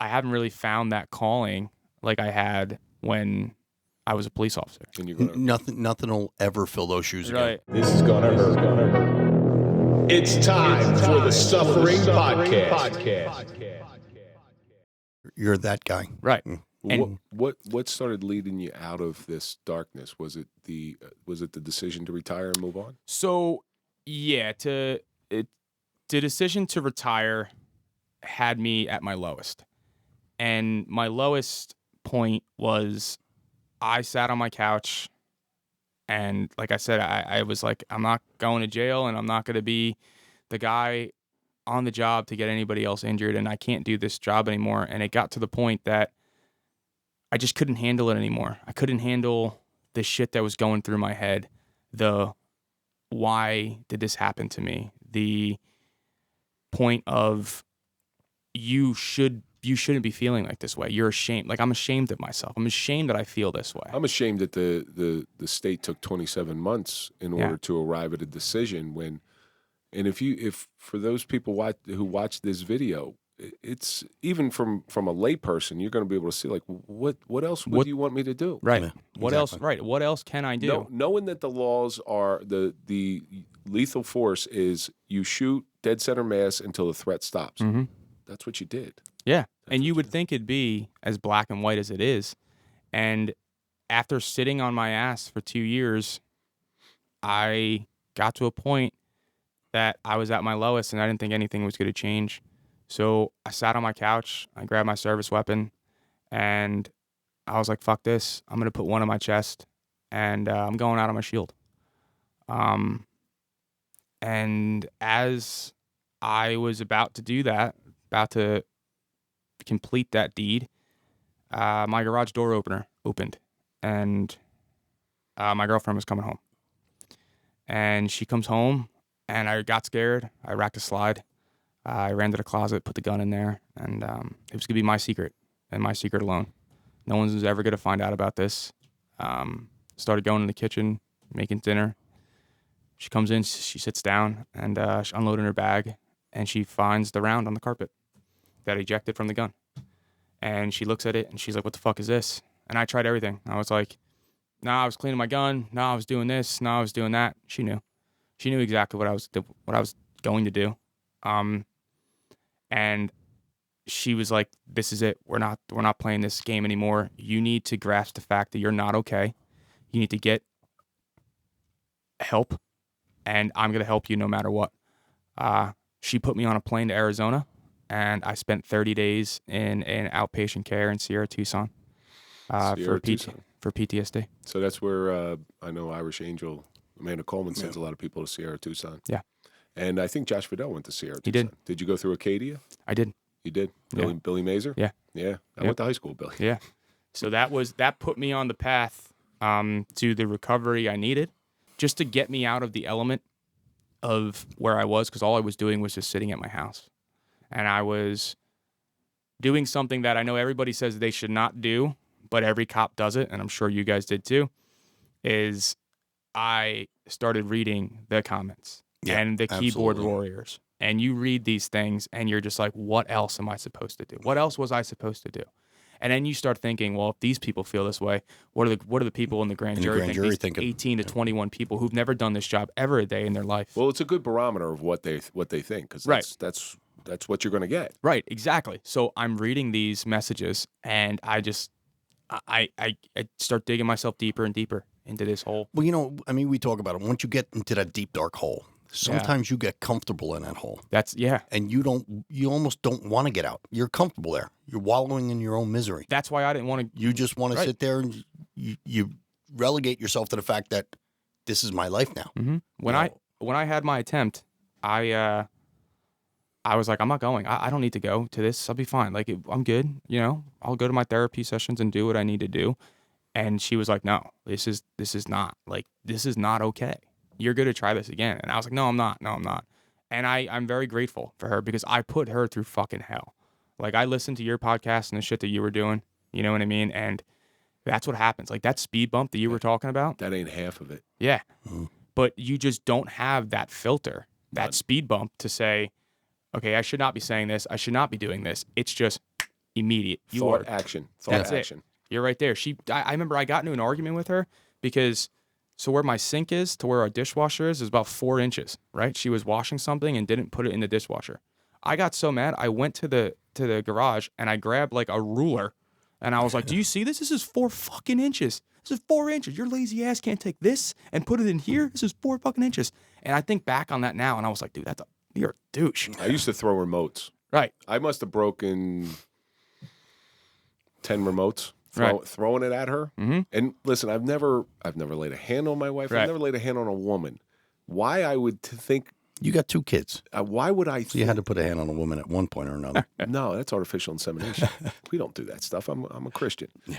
I haven't really found that calling like I had when I was a police officer. And you're gonna... Nothing will ever fill those shoes again. This is gonna hurt. It's time for the Suffering Podcast. You're that guy. Right. And what started leading you out of this darkness? Was it the decision to retire and move on? So, yeah, the decision to retire had me at my lowest. And my lowest point was I sat on my couch and, like I said, I was like, I'm not going to jail and I'm not going to be the guy on the job to get anybody else injured, and I can't do this job anymore. And it got to the point that I just couldn't handle it anymore. I couldn't handle the shit that was going through my head. The why did this happen to me? The point of you shouldn't be feeling like this way. You're ashamed. Like, I'm ashamed of myself. I'm ashamed that I feel this way. I'm ashamed that the state took 27 months in order to arrive at a decision when, and if for those people who watch this video, it's even from a layperson, you're going to be able to see, like, what else do you want me to do? Right. Yeah, what else? Right. What else can I do? Knowing that the laws are the lethal force is you shoot dead center mass until the threat stops. Mm-hmm. That's what you did. Yeah. And you would think it'd be as black and white as it is. And after sitting on my ass for 2 years, I got to a point that I was at my lowest and I didn't think anything was going to change. So I sat on my couch, I grabbed my service weapon, and I was like, fuck this. I'm going to put one on my chest, and I'm going out on my shield. And as I was about to do that, about to complete that deed, my garage door opener opened, and my girlfriend was coming home. And she comes home, and I got scared. I racked a slide. I ran to the closet, put the gun in there, and it was going to be my secret, and my secret alone. No one was ever going to find out about this. Started going in the kitchen, making dinner. She comes in, she sits down, and she's unloading her bag, and she finds the round on the carpet that ejected from the gun. And she looks at it, and she's like, what the fuck is this? And I tried everything. I was like, nah, I was cleaning my gun. Nah, I was doing this. Nah, I was doing that. She knew. She knew exactly what I was going to do. And she was like, this is it. We're not playing this game anymore. You need to grasp the fact that you're not okay. You need to get help, and I'm going to help you no matter what. She put me on a plane to Arizona, and I spent 30 days in outpatient care in Sierra, Tucson, for PTSD. So that's where I know Irish Angel Amanda Coleman sends a lot of people to Sierra, Tucson. Yeah. And I think Josh Fidel went to Sierra, Tucson. He did. Did you go through Acadia? I did. You did? Yeah. Billy Mazer? Yeah. Yeah. I went to high school with Billy. Yeah. So that put me on the path to the recovery I needed, just to get me out of the element of where I was, because all I was doing was just sitting at my house. And I was doing something that I know everybody says they should not do, but every cop does it, and I'm sure you guys did too, is I started reading the comments and the keyboard warriors. And you read these things, and you're just like, what else am I supposed to do? What else was I supposed to do? And then you start thinking, well, if these people feel this way, what are the people in the grand jury thinking? 18 to 21 people who've never done this job ever a day in their life. Well, it's a good barometer of what they think, because that's what you're going to get. Right, exactly. So I'm reading these messages, and I start digging myself deeper and deeper into this hole. Well, we talk about it. Once you get into that deep, dark hole, sometimes you get comfortable in that hole. And you almost don't want to get out. You're comfortable there. You're wallowing in your own misery. That's why I didn't want to. You just want to sit there and you relegate yourself to the fact that this is my life now. Mm-hmm. When I had my attempt, I was like, I'm not going. I don't need to go to this. I'll be fine. Like, I'm good. I'll go to my therapy sessions and do what I need to do. And she was like, no, this is not okay. You're going to try this again. And I was like, no, I'm not. And I'm very grateful for her, because I put her through fucking hell. Like, I listened to your podcast and the shit that you were doing, you know what I mean? And that's what happens. Like, that speed bump that you were talking about. That ain't half of it. Yeah. Mm-hmm. But you just don't have that filter, that speed bump to say, okay, I should not be saying this. I should not be doing this. It's just immediate. Thought action. Thought action. You're right there. I remember I got into an argument with her because so where my sink is to where our dishwasher is about 4 inches, right? She was washing something and didn't put it in the dishwasher. I got so mad. I went to the garage and I grabbed like a ruler and I was like, "Do you see this? This is 4 fucking inches. This is 4 inches. Your lazy ass can't take this and put it in here. This is 4 fucking inches." And I think back on that now and I was like, "Dude, you're a douche." I used to throw remotes. Right. I must have broken 10 remotes. Throwing it at her. Mm-hmm. And listen, I've never laid a hand on my wife. Right. I've never laid a hand on a woman. Why I would think... You got 2 kids. Why would I think... So you had to put a hand on a woman at one point or another. No, that's artificial insemination. We don't do that stuff. I'm a Christian. Yeah.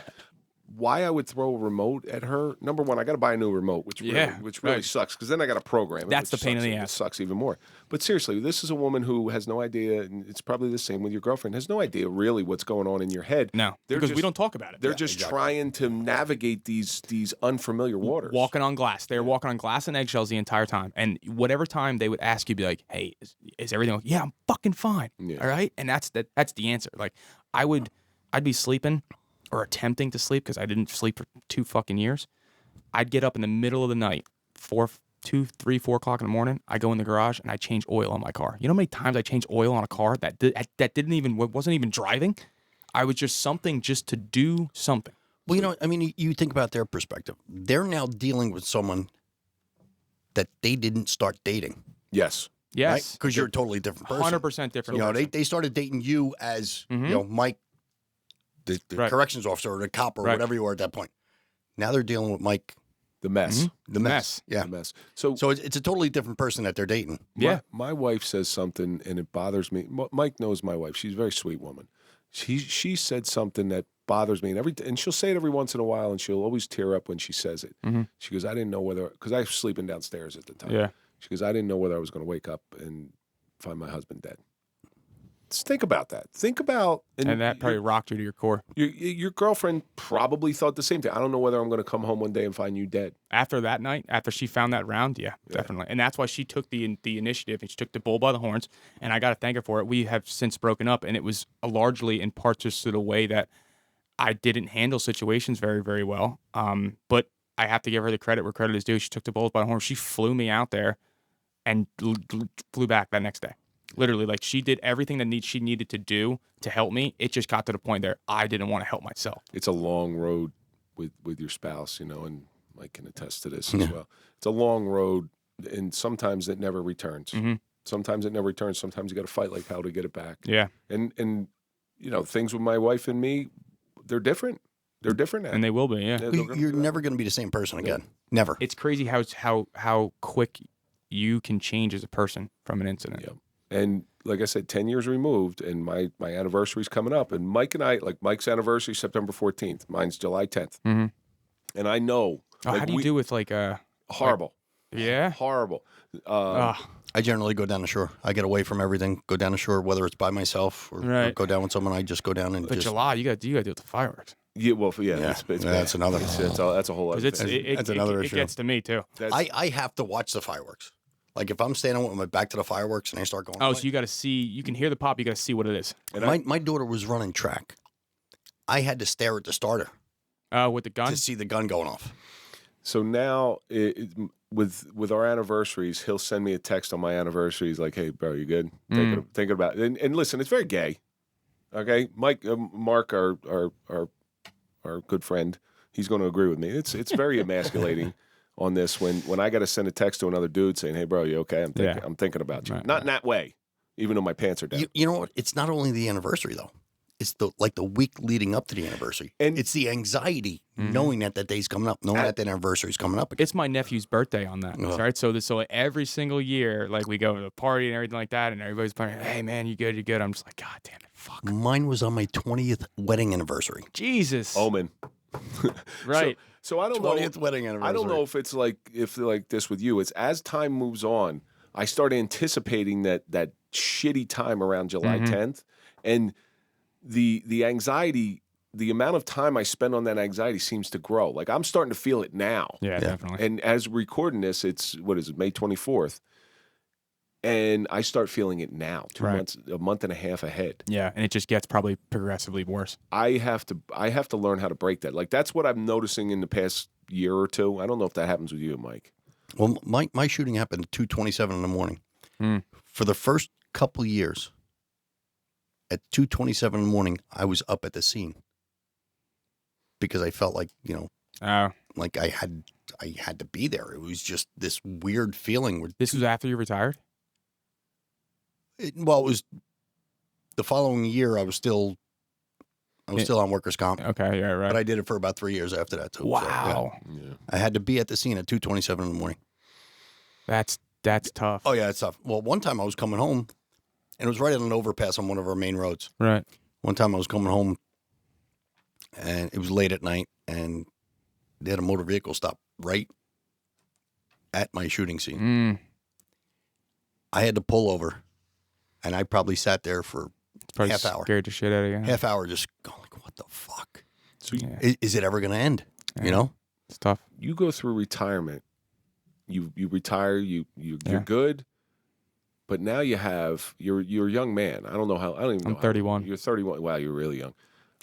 Why I would throw a remote at her, number one, I got to buy a new remote, which really sucks, because then I got to program it. That's the pain in the ass. It sucks even more. But seriously, this is a woman who has no idea, and it's probably the same with your girlfriend, has no idea really what's going on in your head. No, because we don't talk about it. They're just trying to navigate these unfamiliar waters. Walking on glass. They're walking on glass and eggshells the entire time. And whatever time they would ask you, be like, "Hey, is everything okay?" "Yeah, I'm fucking fine." Yeah. All right? And that's the answer. Like, I'd be sleeping or attempting to sleep because I didn't sleep for 2 fucking years. I'd get up in the middle of the night, 4 o'clock in the morning. I go in the garage and I change oil on my car. You know how many times I changed oil on a car that wasn't even driving? I was just something just to do something. Well, you know, I mean, you think about their perspective. They're now dealing with someone that they didn't start dating. Yes. Yes. Right? Because you're a totally different person. 100% different. You know, they started dating you as, you know, Mike, the corrections officer or the cop or whatever you are at that point. Now they're dealing with Mike. The mess. Mm-hmm. The mess. Yeah. The mess. So it's a totally different person that they're dating. Yeah. My wife says something, and it bothers me. Mike knows my wife. She's a very sweet woman. She said something that bothers me, and she'll say it every once in a while, and she'll always tear up when she says it. Mm-hmm. She goes, "I didn't know whether," because I was sleeping downstairs at the time. Yeah. She goes, "I didn't know whether I was going to wake up and find my husband dead." Just think about that. Think about... And that probably rocked you to your core. Your girlfriend probably thought the same thing. I don't know whether I'm going to come home one day and find you dead. After that night, after she found that round, yeah, definitely. And that's why she took the initiative, and she took the bull by the horns, and I got to thank her for it. We have since broken up, and it was largely in part just to the way that I didn't handle situations very, very well. But I have to give her the credit where credit is due. She took the bulls by the horns. She flew me out there and flew back that next day. Literally, like, she did everything that she needed to do to help me. It just got to the point there I didn't want to help myself. It's a long road with your spouse, you know, and Mike can attest to this as well. It's a long road, and sometimes it never returns. Mm-hmm. Sometimes it never returns. Sometimes you got to fight like hell to get it back. Yeah. And you know, things with my wife and me, they're different. They're different now. And they will be, yeah. You're never going to be the same person again. Never. It's crazy how quick you can change as a person from an incident. Yeah. And like I said, 10 years removed, and my anniversary's coming up. And Mike and I, like, Mike's anniversary is September 14th. Mine's July 10th. Mm-hmm. And I know. Oh, like, how do you do with, like, horrible. Yeah? Horrible. I generally go down the shore. I get away from everything, go down the shore, whether it's by myself or go down with someone. I just go down and But July, you got to deal with the fireworks. Yeah, well, it's that's another. That's a whole other thing. That's another issue. It gets to me, too. I have to watch the fireworks. Like, if I'm standing with my back to the fireworks and they start going... Oh, so you got to see... You can hear the pop. You got to see what it is. My daughter was running track. I had to stare at the starter. With the gun? To see the gun going off. So now, with our anniversaries, he'll send me a text on my anniversaries like, "Hey, bro, you good? Thinking about it." And listen, it's very gay. Okay? Mark, our good friend, he's going to agree with me. It's very emasculating. On this, when I got to send a text to another dude saying, "Hey, bro, you okay? I'm thinking about you." Right. Not in that way, even though my pants are down. You know what? It's not only the anniversary though; it's the week leading up to the anniversary, and it's the anxiety knowing that day's coming up, knowing that anniversary's coming up. It's my nephew's birthday on that, right? So every single year, like, we go to the party and everything like that, and everybody's playing, "Hey, man, you good? You good?" I'm just like, God damn it, fuck. Mine was on my 20th wedding anniversary. Jesus. Omen. Right. So I don't know. 20th wedding anniversary. I don't know if it's like this with you. It's as time moves on, I start anticipating that shitty time around July 10th, and the anxiety, the amount of time I spend on that anxiety seems to grow. Like, I'm starting to feel it now. Yeah, definitely. And as we're recording this, it's May 24th, And I start feeling it now, 2 months, a month and a half ahead. Yeah, and it just gets probably progressively worse. I have to learn how to break that. Like, that's what I'm noticing in the past year or two. I don't know if that happens with you, Mike. Well, my shooting happened at 2:27 in the morning. For the first couple of years, at 2:27 in the morning, I was up at the scene because I felt like, like I had to be there. It was just this weird feeling. This was after you retired? It was the following year. I was still on workers' comp. Okay, yeah, right. But I did it for about 3 years after that too. Wow. So, yeah. I had to be at the scene at 2:27 in the morning. That's tough. Oh yeah, it's tough. Well, one time I was coming home, and it was right on an overpass on one of our main roads. Right. One time I was coming home, and it was late at night, and they had a motor vehicle stop right at my shooting scene. I had to pull over. And I probably sat there for half hour. Scared the shit out of you. Half hour just going like, what the fuck? So is it ever going to end? Yeah. You know? It's tough. You go through retirement. You retire, you're good. But now you're a young man. I don't even know. I'm 31. You're 31. Wow, you're really young.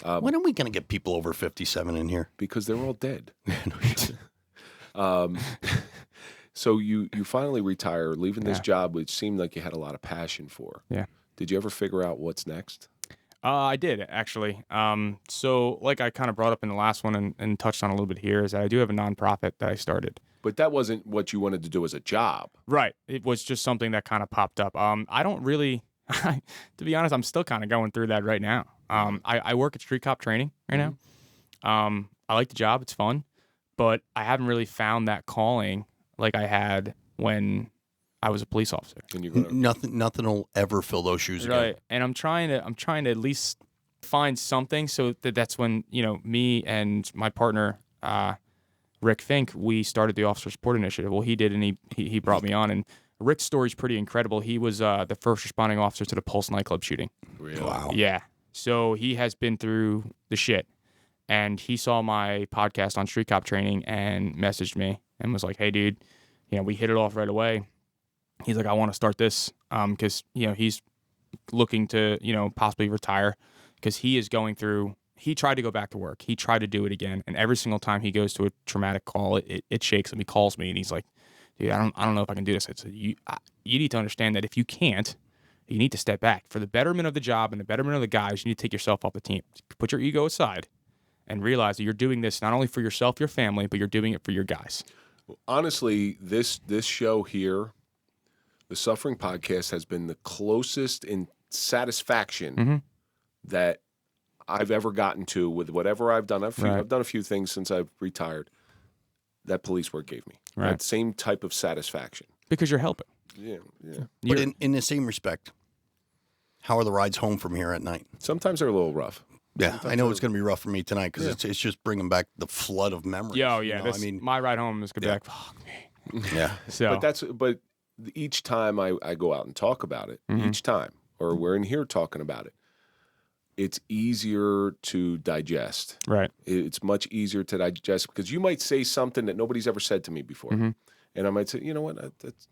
When are we going to get people over 57 in here? Because they're all dead. So you finally retire, leaving this job, which seemed like you had a lot of passion for. Yeah. Did you ever figure out what's next? I did, actually. So like I kind of brought up in the last one and touched on a little bit here, is that I do have a nonprofit that I started. But that wasn't what you wanted to do as a job. Right. It was just something that kind of popped up. I don't really, to be honest, I'm still kind of going through that right now. I work at street cop training right now. I like the job. It's fun. But I haven't really found that calling like I had when I was a police officer. And you're gonna... Nothing will ever fill those shoes again. Right. And I'm trying to at least find something, so that's when, me and my partner, Rick Fink, we started the Officer Support Initiative. Well, he did, and he brought me on. And Rick's story's pretty incredible. He was the first responding officer to the Pulse nightclub shooting. Really? Wow. Yeah. So he has been through the shit. And he saw my podcast on street cop training and messaged me and was like, hey, dude, we hit it off right away. He's like, I want to start this because, he's looking to, possibly retire because he is going through, he tried to go back to work. He tried to do it again. And every single time he goes to a traumatic call, it shakes him. He calls me and he's like, dude, I don't know if I can do this. I said, you need to understand that if you can't, you need to step back. For the betterment of the job and the betterment of the guys, you need to take yourself off the team. Put your ego aside and realize that you're doing this not only for yourself, your family, but you're doing it for your guys. Honestly, this show here, the Suffering Podcast, has been the closest in satisfaction that I've ever gotten to with whatever I've done. I've done a few things since I've retired that police work gave me. Right. That same type of satisfaction. Because you're helping. Yeah. But in the same respect, how are the rides home from here at night? Sometimes they're a little rough. Yeah, sometimes I know it's going to be rough for me tonight because it's just bringing back the flood of memories. Yeah, my ride home is going to be like, fuck me. Yeah. So, but each time I go out and talk about it, each time, or we're in here talking about it, it's easier to digest. Right. It's much easier to digest because you might say something that nobody's ever said to me before, and I might say, you know what, that's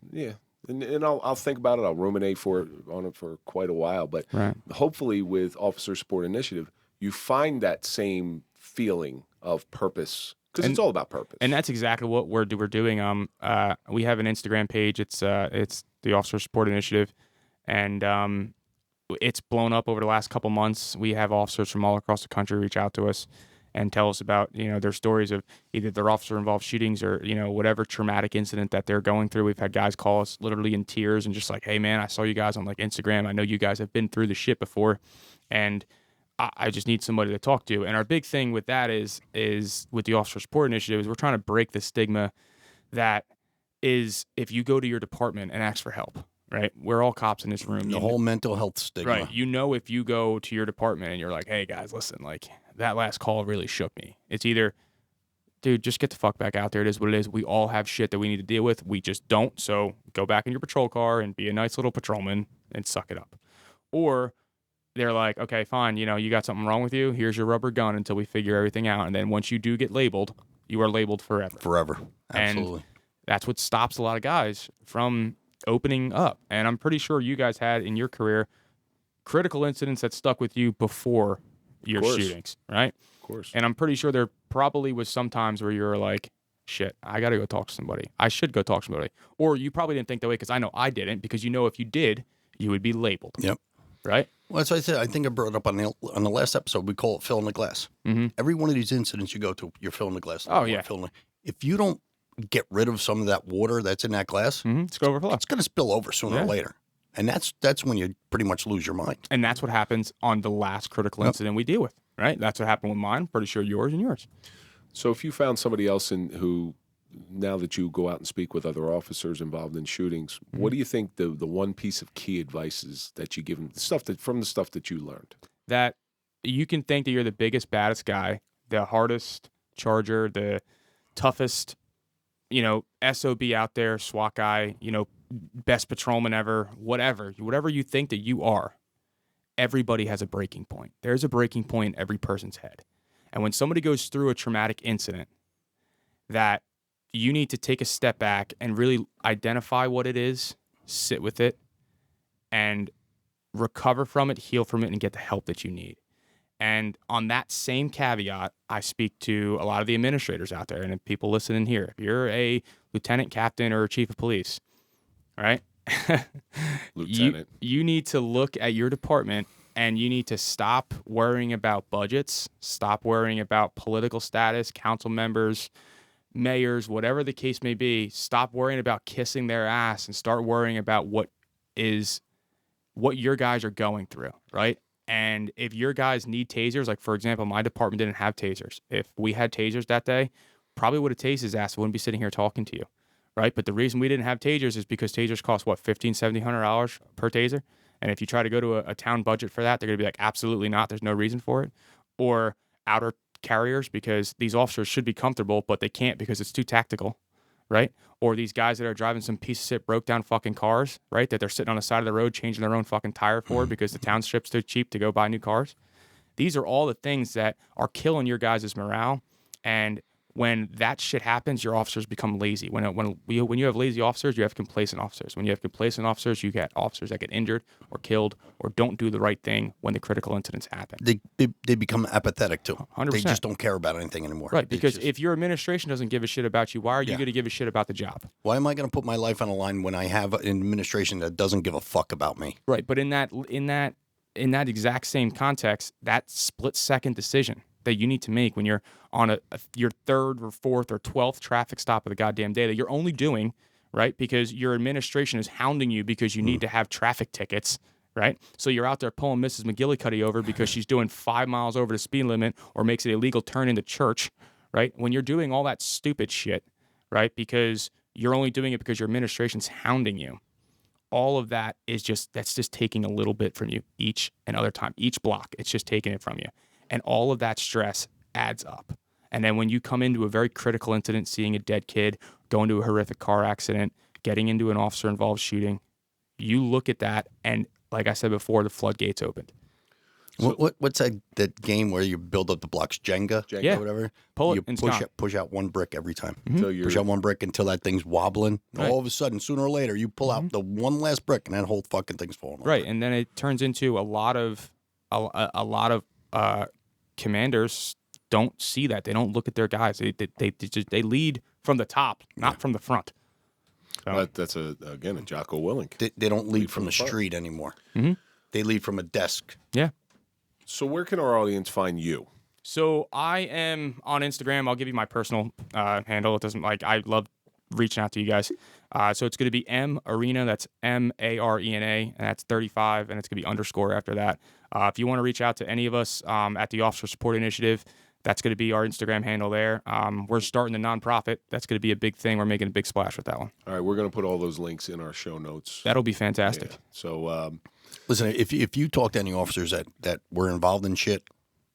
and I'll think about it. I'll ruminate on it for quite a while. But hopefully, with Officer Support Initiative, you find that same feeling of purpose because it's all about purpose. And that's exactly what we're doing. We have an Instagram page. It's the Officer Support Initiative, and it's blown up over the last couple months. We have officers from all across the country reach out to us and tell us about their stories of either their officer-involved shootings or whatever traumatic incident that they're going through. We've had guys call us literally in tears and just like, hey man, I saw you guys on Instagram. I know you guys have been through the shit before, and I just need somebody to talk to. And our big thing with that is with the Officer Support Initiative is we're trying to break the stigma that is if you go to your department and ask for help, right? We're all cops in this room. The whole mental health stigma. Right. If you go to your department and you're like, hey guys, listen, that last call really shook me. It's either, dude, just get the fuck back out there. It is what it is. We all have shit that we need to deal with. We just don't. So go back in your patrol car and be a nice little patrolman and suck it up. Or they're like, okay, fine, you got something wrong with you. Here's your rubber gun until we figure everything out. And then once you do get labeled, you are labeled forever. Forever. Absolutely. And that's what stops a lot of guys from opening up. And I'm pretty sure you guys had in your career critical incidents that stuck with you before your shootings, right? Of course. And I'm pretty sure there probably was some times where you were like, shit, I got to go talk to somebody. I should go talk to somebody. Or you probably didn't think that way, because I know I didn't, because if you did, you would be labeled. Yep. Right? Well, that's what I said. I think I brought it up on the last episode. We call it filling the glass. Mm-hmm. Every one of these incidents you go to, you're filling the glass. Oh, yeah. If you don't get rid of some of that water that's in that glass, it's going to overflow. It's going to spill over sooner or later. And that's when you pretty much lose your mind. And that's what happens on the last critical incident we deal with, right? That's what happened with mine. I'm pretty sure yours and yours. So if you found somebody else who, now that you go out and speak with other officers involved in shootings, what do you think the one piece of key advice is that you give them, from the stuff that you learned? That you can think that you're the biggest, baddest guy, the hardest charger, the toughest, SOB out there, SWAT guy, best patrolman ever, whatever you think that you are. Everybody has a breaking point. There's a breaking point in every person's head. And when somebody goes through a traumatic incident, that you need to take a step back and really identify what it is, sit with it, and recover from it, heal from it, and get the help that you need. And on that same caveat, I speak to a lot of the administrators out there and if people listening here. If you're a lieutenant, captain, or chief of police, right? Lieutenant. You need to look at your department and you need to stop worrying about budgets, stop worrying about political status, council members, mayors, whatever the case may be. Stop worrying about kissing their ass and start worrying about what your guys are going through, right? And if your guys need tasers, like for example, my department didn't have tasers. If we had tasers that day, probably would have tased his ass. I wouldn't be sitting here talking to you, right? But the reason we didn't have tasers is because tasers cost, what, $1,500, $1,700 per taser? And if you try to go to a town budget for that, they're going to be like, absolutely not. There's no reason for it. Or outer carriers, because these officers should be comfortable, but they can't because it's too tactical, right? Or these guys that are driving some piece of shit broke down fucking cars, right? That they're sitting on the side of the road changing their own fucking tire for because the township's too cheap to go buy new cars. These are all the things that are killing your guys' morale. And when that shit happens, your officers become lazy. When you have lazy officers, you have complacent officers. When you have complacent officers, you get officers that get injured or killed or don't do the right thing when the critical incidents happen. They become apathetic too. 100%. They just don't care about anything anymore. Right, because if your administration doesn't give a shit about you, why are you going to give a shit about the job? Why am I going to put my life on the line when I have an administration that doesn't give a fuck about me? Right, but in that exact same context, that split-second decision that you need to make when you're on your third or fourth or 12th traffic stop of the goddamn day that you're only doing, right, because your administration is hounding you because you need to have traffic tickets, right? So you're out there pulling Mrs. McGillicuddy over because she's doing 5 miles over the speed limit or makes it illegal turn into church, right? When you're doing all that stupid shit, right, because you're only doing it because your administration's hounding you, all of that that's just taking a little bit from you each and other time. Each block, it's just taking it from you. And all of that stress adds up. And then when you come into a very critical incident, seeing a dead kid, going to a horrific car accident, getting into an officer-involved shooting, you look at that, and like I said before, the floodgates opened. So, what's that game where you build up the blocks, Jenga yeah. or whatever? Pull you it push out one brick every time. Mm-hmm. So push out one brick until that thing's wobbling. Right. All of a sudden, sooner or later, you pull out the one last brick, and that whole fucking thing's falling over. Right, and then it turns into a lot of commanders don't see that. They don't look at their guys. They lead from the top, not from the front. So. That's a Jocko Willink. They don't lead from the street anymore. Mm-hmm. They lead from a desk. Yeah. So where can our audience find you? So I am on Instagram. I'll give you my personal handle. It doesn't I love reaching out to you guys. So it's going to be M Arena. That's MARENA, and that's 35, and it's going to be underscore after that. If you want to reach out to any of us at the Officer Support Initiative, that's going to be our Instagram handle there. We're starting the nonprofit. That's going to be a big thing. We're making a big splash with that one. All right, we're going to put all those links in our show notes. That'll be fantastic. Yeah. So, listen, if you talk to any officers that were involved in shit,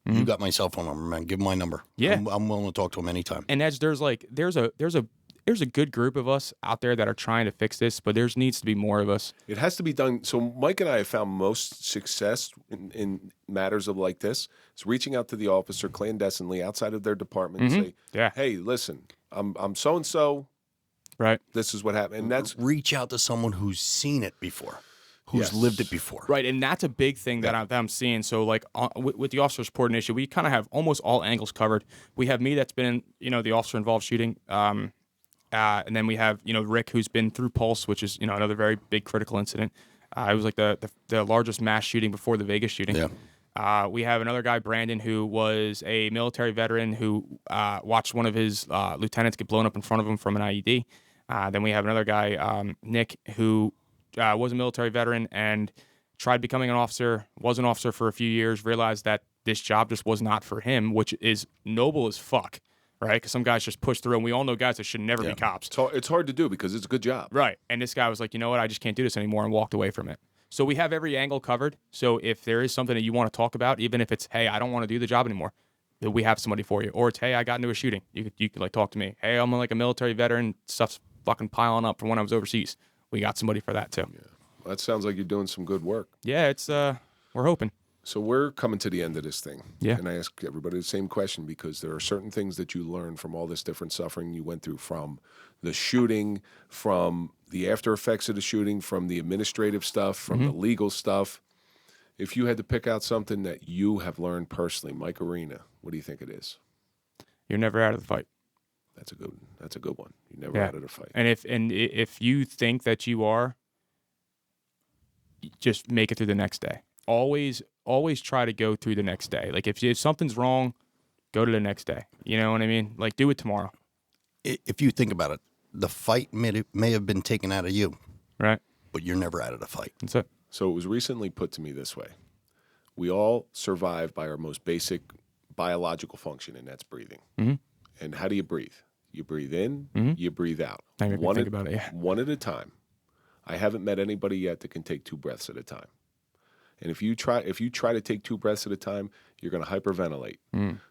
you got my cell phone number, man. Give them my number. Yeah, I'm willing to talk to them anytime. And there's a good group of us out there that are trying to fix this, but there needs to be more of us. It has to be done. So Mike and I have found most success in matters of like this is reaching out to the officer clandestinely outside of their department and say, yeah, hey, listen, I'm so-and-so. Right. This is what happened. And that's reach out to someone who's seen it before, who's Yes. lived it before. Right, and that's a big thing that I'm seeing. So, like, with the officer support initiative, we kind of have almost all angles covered. We have me that's been in, the officer-involved shooting, and then we have, Rick, who's been through Pulse, which is, another very big critical incident. It was like the largest mass shooting before the Vegas shooting. Yeah. We have another guy, Brandon, who was a military veteran who watched one of his lieutenants get blown up in front of him from an IED. Then we have another guy, Nick, who was a military veteran and tried becoming an officer, was an officer for a few years, realized that this job just was not for him, which is noble as fuck, right? Because some guys just push through, and we all know guys that should never be cops. it's hard to do because it's a good job. Right. And this guy was like, you know what, I just can't do this anymore, and walked away from it. So we have every angle covered. So if there is something that you want to talk about, even if it's, hey, I don't want to do the job anymore, we have somebody for you. Or it's, hey, I got into a shooting. You could like talk to me. Hey, I'm like a military veteran. Stuff's fucking piling up from when I was overseas. We got somebody for that too. Yeah. Well, that sounds like you're doing some good work. Yeah, it's we're hoping. So we're coming to the end of this thing. Yeah. And I ask everybody the same question because there are certain things that you learn from all this different suffering you went through, from the shooting, from the after effects of the shooting, from the administrative stuff, from the legal stuff. If you had to pick out something that you have learned personally, Mike Arena, what do you think it is? You're never out of the fight. That's a good one. You're never out of the fight. And if you think that you are, just make it through the next day. Always try to go through the next day. Like if something's wrong, go to the next day. You know what I mean? Like do it tomorrow. If you think about it, the fight may have been taken out of you, Right. but you're never out of the fight. That's it. So it was recently put to me this way. We all survive by our most basic biological function, and that's breathing. Mm-hmm. And how do you breathe? You breathe in, you breathe out. Now you think about it, yeah. One at a time. I haven't met anybody yet that can take 2 breaths at a time. And if you try to take 2 breaths at a time, you're going to hyperventilate.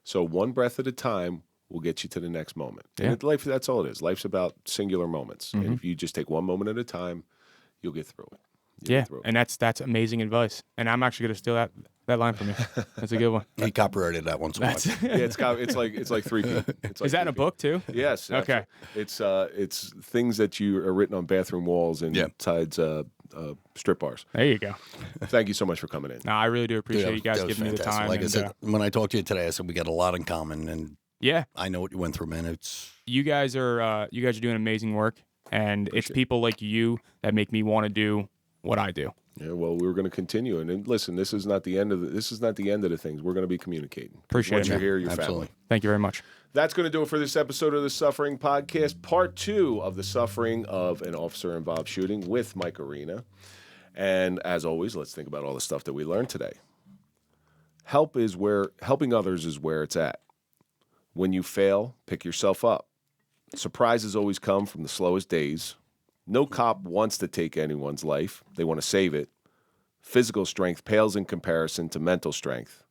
So 1 breath at a time will get you to the next moment. Yeah. And life, that's all it is. Life's about singular moments. And if you just take 1 moment at a time, you'll get through it. And that's amazing advice. And I'm actually going to steal that line from you. That's a good one. He copyrighted that one so much. Yeah, it's like 3 people. It's like Is that in a book too? Yes. Okay. It's things that you are written on bathroom walls and sides strip bars. There you go. Thank you so much for coming in. No, I really do appreciate Dude, you guys that was giving me the fantastic. time. Like I and, said, when I talked to you today, I said we got a lot in common, and yeah, I know what you went through, man. It's you guys are doing amazing work, and it's people like you that make me want to do what I do. Yeah, well, we're going to continue, and listen, this is not the end of the things. We're going to be communicating. Appreciate Once it, you're man. here, you're Absolutely. family. Thank you very much. That's going to do it for this episode of the Suffering Podcast, part 2 of the suffering of an officer-involved shooting with Mike Arena. And as always, let's think about all the stuff that we learned today. Helping others is where it's at. When you fail, pick yourself up. Surprises always come from the slowest days. No cop wants to take anyone's life. They want to save it. Physical strength pales in comparison to mental strength.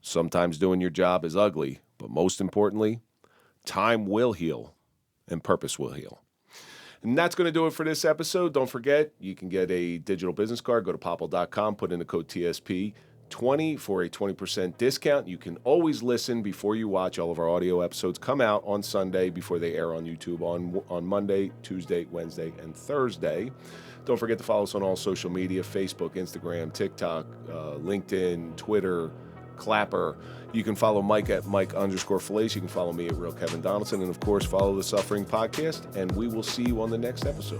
Sometimes doing your job is ugly, but most importantly, time will heal and purpose will heal. And that's going to do it for this episode. Don't forget, you can get a digital business card. Go to popple.com, put in the code TSP20 for a 20% discount. You can always listen before you watch. All of our audio episodes come out on Sunday before they air on YouTube on Monday, Tuesday, Wednesday, and Thursday. Don't forget to follow us on all social media, Facebook, Instagram, TikTok, LinkedIn, Twitter, Clapper. You can follow Mike at Mike_Failace. You can follow me at Real Kevin Donaldson. And, of course, follow the Suffering Podcast. And we will see you on the next episode.